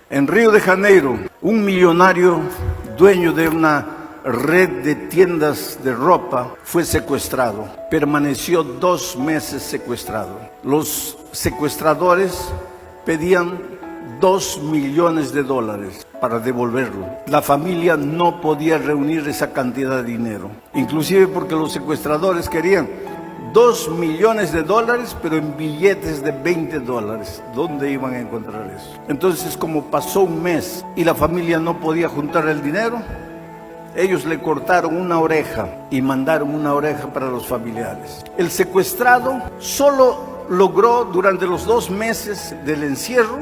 En Río de Janeiro, un millonario dueño de una red de tiendas de ropa fue secuestrado. Permaneció 2 meses secuestrado. Los secuestradores pedían $2 millones para devolverlo. La familia no podía reunir esa cantidad de dinero, inclusive porque los secuestradores querían $2 millones, pero en billetes de $20. ¿Dónde iban a encontrar eso? Entonces, como pasó un mes y la familia no podía juntar el dinero, ellos le cortaron una oreja y mandaron una oreja para los familiares. El secuestrado solo logró, durante los 2 meses del encierro,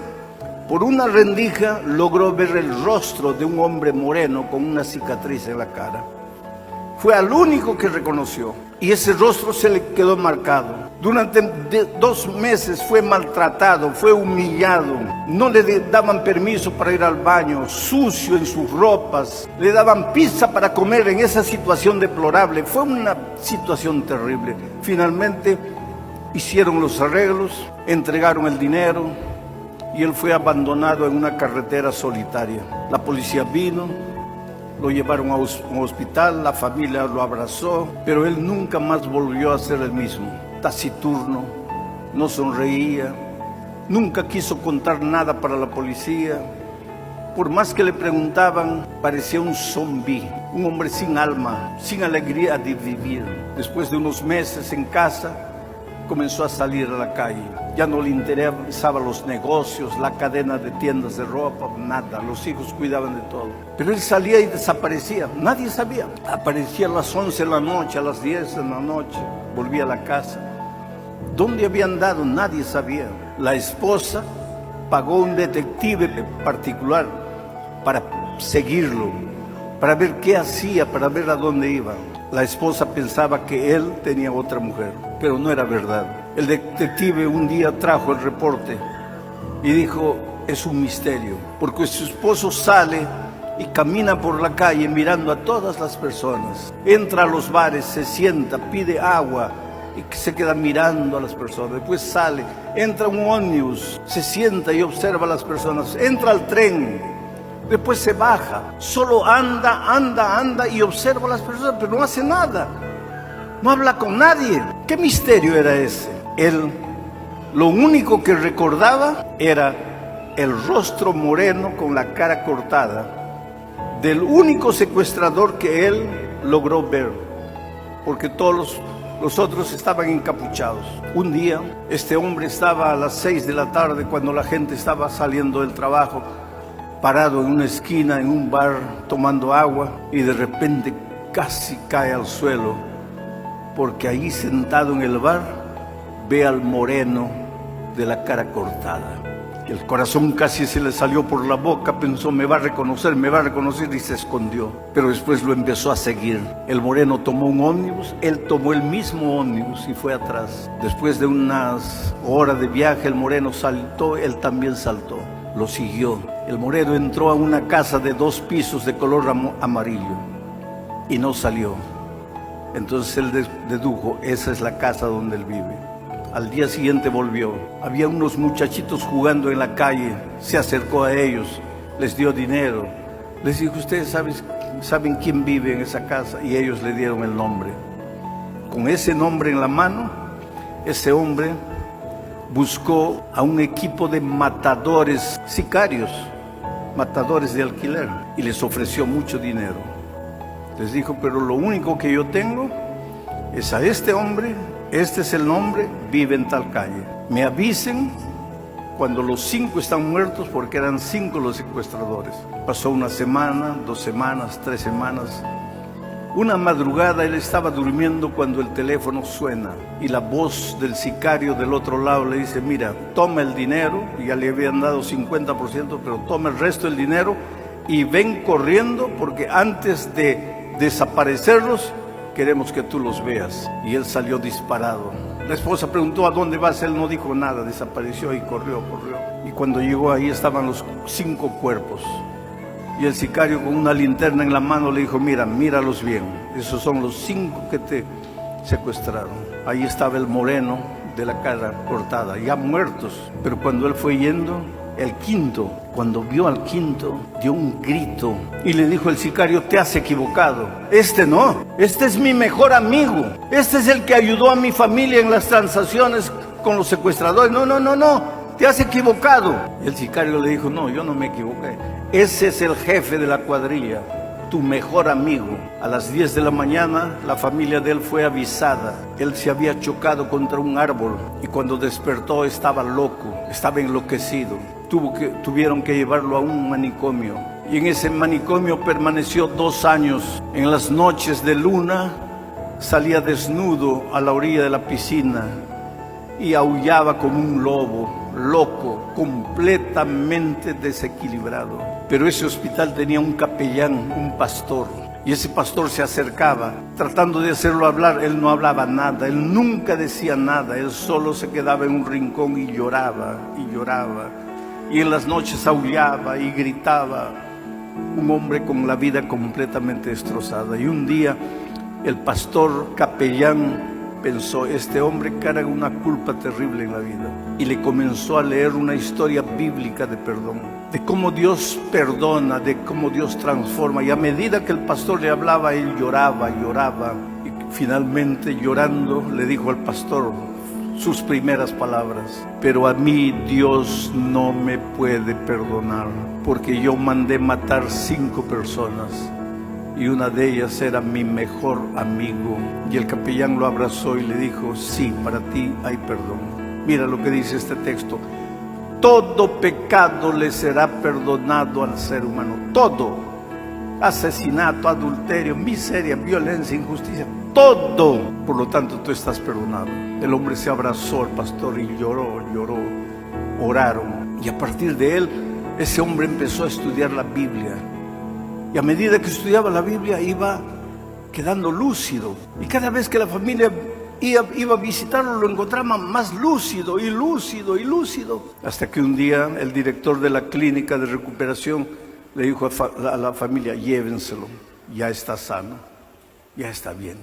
por una rendija, logró ver el rostro de un hombre moreno con una cicatriz en la cara. Fue al único que reconoció y ese rostro se le quedó marcado. Durante 2 meses fue maltratado, fue humillado, no le daban permiso para ir al baño, sucio en sus ropas, le daban pizza para comer en esa situación deplorable. Fue una situación terrible. Finalmente hicieron los arreglos, entregaron el dinero y él fue abandonado en una carretera solitaria. La policía vino, lo llevaron a un hospital, la familia lo abrazó, pero él nunca más volvió a ser el mismo. Taciturno, no sonreía, nunca quiso contar nada para la policía. Por más que le preguntaban, parecía un zombi, un hombre sin alma, sin alegría de vivir. Después de unos meses en casa, comenzó a salir a la calle. Ya no le interesaban los negocios, la cadena de tiendas de ropa, nada. Los hijos cuidaban de todo. Pero él salía y desaparecía. Nadie sabía. Aparecía a las 11 de la noche, a las 10 de la noche. Volvía a la casa. ¿Dónde había andado? Nadie sabía. La esposa pagó un detective particular para seguirlo, para ver qué hacía, para ver a dónde iba. La esposa pensaba que él tenía otra mujer, pero no era verdad. El detective un día trajo el reporte y dijo, es un misterio, porque su esposo sale y camina por la calle mirando a todas las personas. Entra a los bares, se sienta, pide agua y se queda mirando a las personas. Después sale, entra a un ómnibus, se sienta y observa a las personas. Entra al tren. Después se baja, solo anda y observa a las personas, pero no hace nada. No habla con nadie. ¿Qué misterio era ese? Él, lo único que recordaba era el rostro moreno con la cara cortada del único secuestrador que él logró ver, porque todos los otros estaban encapuchados. Un día, este hombre estaba a las 6 de la tarde, cuando la gente estaba saliendo del trabajo, parado en una esquina, en un bar, tomando agua, y de repente casi cae al suelo, porque ahí sentado en el bar, ve al moreno de la cara cortada. El corazón casi se le salió por la boca, pensó, me va a reconocer, y se escondió. Pero después lo empezó a seguir. El moreno tomó un ómnibus, él tomó el mismo ómnibus y fue atrás. Después de unas horas de viaje, el moreno saltó, él también saltó. Lo siguió. El moreno entró a una casa de 2 pisos de color amarillo y no salió. Entonces él dedujo, esa es la casa donde él vive. Al día siguiente volvió. Había unos muchachitos jugando en la calle. Se acercó a ellos, les dio dinero. Les dijo, ¿ustedes saben quién vive en esa casa? Y ellos le dieron el nombre. Con ese nombre en la mano, ese hombre buscó a un equipo de matadores, sicarios, matadores de alquiler, y les ofreció mucho dinero. Les dijo, pero lo único que yo tengo es a este hombre, este es el nombre, vive en tal calle. Me avisen cuando los 5 están muertos, porque eran 5 los secuestradores. Pasó una semana, 2 semanas, 3 semanas. Una madrugada él estaba durmiendo cuando el teléfono suena y la voz del sicario del otro lado le dice, mira, toma el dinero, ya le habían dado 50%, pero toma el resto del dinero y ven corriendo, porque antes de desaparecerlos queremos que tú los veas. Y él salió disparado. La esposa preguntó, ¿a dónde vas? Él no dijo nada, desapareció y corrió. Y cuando llegó ahí estaban los 5 cuerpos. Y el sicario con una linterna en la mano le dijo, mira, míralos bien. Esos son los 5 que te secuestraron. Ahí estaba el moreno de la cara cortada, ya muertos. Pero cuando él fue yendo, El quinto, cuando vio al quinto, dio un grito y le dijo el sicario: te has equivocado. Este no, este es mi mejor amigo. Este es el que ayudó a mi familia en las transacciones con los secuestradores. No, no, no, no, te has equivocado. Y el sicario le dijo: no, yo no me equivoqué. Ese es el jefe de la cuadrilla, tu mejor amigo. A las 10 de la mañana la familia de él fue avisada. Él se había chocado contra un árbol y cuando despertó estaba loco, estaba enloquecido. Tuvieron que llevarlo a un manicomio y en ese manicomio permaneció 2 años. En las noches de luna salía desnudo a la orilla de la piscina y aullaba como un lobo, loco, completamente desequilibrado. Pero ese hospital tenía un capellán, un pastor, y ese pastor se acercaba tratando de hacerlo hablar. Él no hablaba nada, él nunca decía nada, él solo se quedaba en un rincón y lloraba y lloraba, y en las noches aullaba y gritaba, un hombre con la vida completamente destrozada. Y un día el pastor capellán pensó: este hombre carga una culpa terrible en la vida, y le comenzó a leer una historia bíblica de perdón, de cómo Dios perdona, de cómo Dios transforma. Y a medida que el pastor le hablaba, él lloraba, lloraba, y finalmente llorando le dijo al pastor sus primeras palabras: pero a mí Dios no me puede perdonar, porque yo mandé matar 5 personas y una de ellas era mi mejor amigo. Y el capellán lo abrazó y le dijo: sí, para ti hay perdón. Mira lo que dice este texto: todo pecado le será perdonado al ser humano, todo, asesinato, adulterio, miseria, violencia, injusticia, todo. Por lo tanto, tú estás perdonado. El hombre se abrazó al pastor y lloró, lloró, oraron, y a partir de él, ese hombre empezó a estudiar la Biblia. Y a medida que estudiaba la Biblia iba quedando lúcido. Y cada vez que la familia iba a visitarlo, lo encontraba más lúcido y lúcido y lúcido. Hasta que un día el director de la clínica de recuperación le dijo a la familia: llévenselo, ya está sano, ya está bien.